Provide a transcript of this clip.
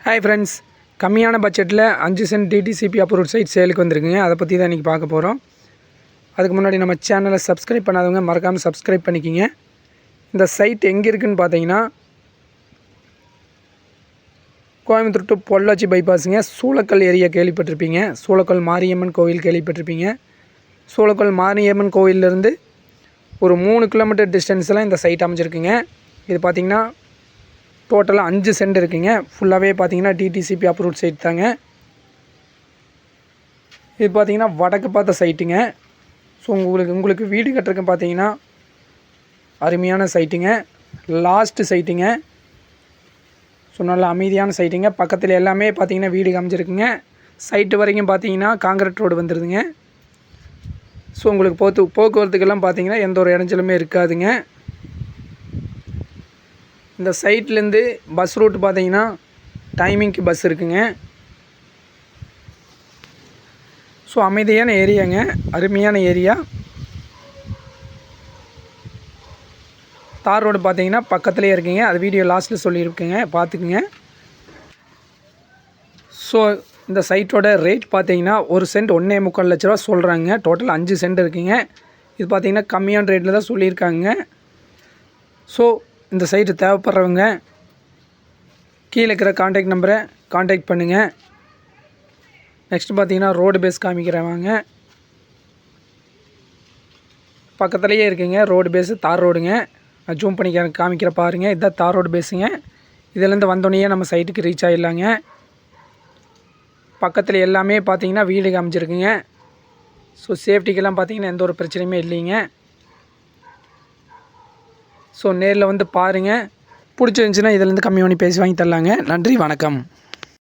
Hi friends, கம்மியான பட்ஜெட்டில் 5 send DTCP approved side சேலுக்கு வந்திருக்குங்க. அதை பற்றி தான் இன்றைக்கி பார்க்க போகிறோம். அதுக்கு முன்னாடி நம்ம சேனலை சப்ஸ்கிரைப் பண்ணாதவங்க மறக்காமல் சப்ஸ்கிரைப் பண்ணிக்கிங்க. இந்த சைட் எங்கே இருக்குதுன்னு பார்த்தீங்கன்னா, கோயம்புத்தூர் டு பொள்ளாச்சி பைபாஸுங்க. சூளக்கல் ஏரியா கேள்விப்பட்டிருப்பீங்க. சூளக்கல் மாரியம்மன் கோவில் கேள்விப்பட்டிருப்பீங்க. சூளக்கல் மாரியம்மன் கோவிலேருந்து ஒரு 3 கிலோமீட்டர் டிஸ்டன்ஸில் இந்த சைட் அமைஞ்சிருக்குங்க. இது பார்த்திங்கன்னா டோட்டலாக 5 சென்ட் இருக்குங்க. ஃபுல்லாகவே பார்த்தீங்கன்னா டிடிசிபி அப்ரூவ்ட் சைட் தாங்க. இது பார்த்தீங்கன்னா வடக்கு பார்த்த சைட்டுங்க. ஸோ உங்களுக்கு வீடு கட்டுறதுக்கு பார்த்தீங்கன்னா அருமையான சைட்டுங்க. லாஸ்ட்டு சைட்டுங்க. ஸோ நல்ல அமைதியான சைட்டுங்க. பக்கத்தில் எல்லாமே பார்த்தீங்கன்னா வீடு அமைஞ்சிருக்குங்க. சைட்டு வரைக்கும் பார்த்தீங்கன்னா காங்கிரீட் ரோடு வந்துடுதுங்க. ஸோ உங்களுக்கு போக்குவரத்துக்கெல்லாம் பார்த்தீங்கன்னா எந்த ஒரு இடைஞ்சலுமே இருக்காதுங்க. இந்த சைட்லேருந்து பஸ் ரூட் பார்த்தீங்கன்னா டைமிங்க்கு பஸ் இருக்குங்க. ஸோ அமைதியான ஏரியாங்க, அருமையான ஏரியா. தார் ரோடு பார்த்தீங்கன்னா பக்கத்துலேயே இருக்குங்க. அது வீடியோ லாஸ்ட்டில் சொல்லியிருக்குங்க, பார்த்துக்குங்க. ஸோ இந்த சைட்டோட ரேட் பார்த்தீங்கன்னா 1 சென்ட் 1.25 லட்ச ரூபா சொல்கிறாங்க. டோட்டல் 5 சென்ட் இருக்குங்க. இது பார்த்தீங்கன்னா கம்மியான ரேட்டில் தான் சொல்லியிருக்காங்க. ஸோ இந்த சைட்டு தேவைப்படுறவங்க கீழே இருக்கிற காண்டாக்ட் நம்பரை காண்டாக்ட் பண்ணுங்கள். நெக்ஸ்ட் பார்த்தீங்கன்னா ரோடு பேஸ் காமிக்கிறவாங்க. பக்கத்துலேயே இருக்குங்க ரோடு பேஸு, தார் ரோடுங்க. நான் ஜூம் பண்ணி காமிக்கிற பாருங்கள். இதுதான் தார் ரோடு பேஸுங்க. இதிலேருந்து வந்தோடனே நம்ம சைட்டுக்கு ரீச் ஆகிடலாங்க. பக்கத்தில் எல்லாமே பார்த்தீங்கன்னா வீடு அமைச்சிருக்குங்க. ஸோ சேஃப்டிக்கெல்லாம் பார்த்தீங்கன்னா எந்த ஒரு பிரச்சனையுமே இல்லைங்க. ஸோ நேரில் வந்து பாருங்கள். பிடிச்சிருந்துச்சின்னா இதிலேருந்து கம்மி பண்ணி பேசி வாங்கி தரலாங்க. நன்றி, வணக்கம்.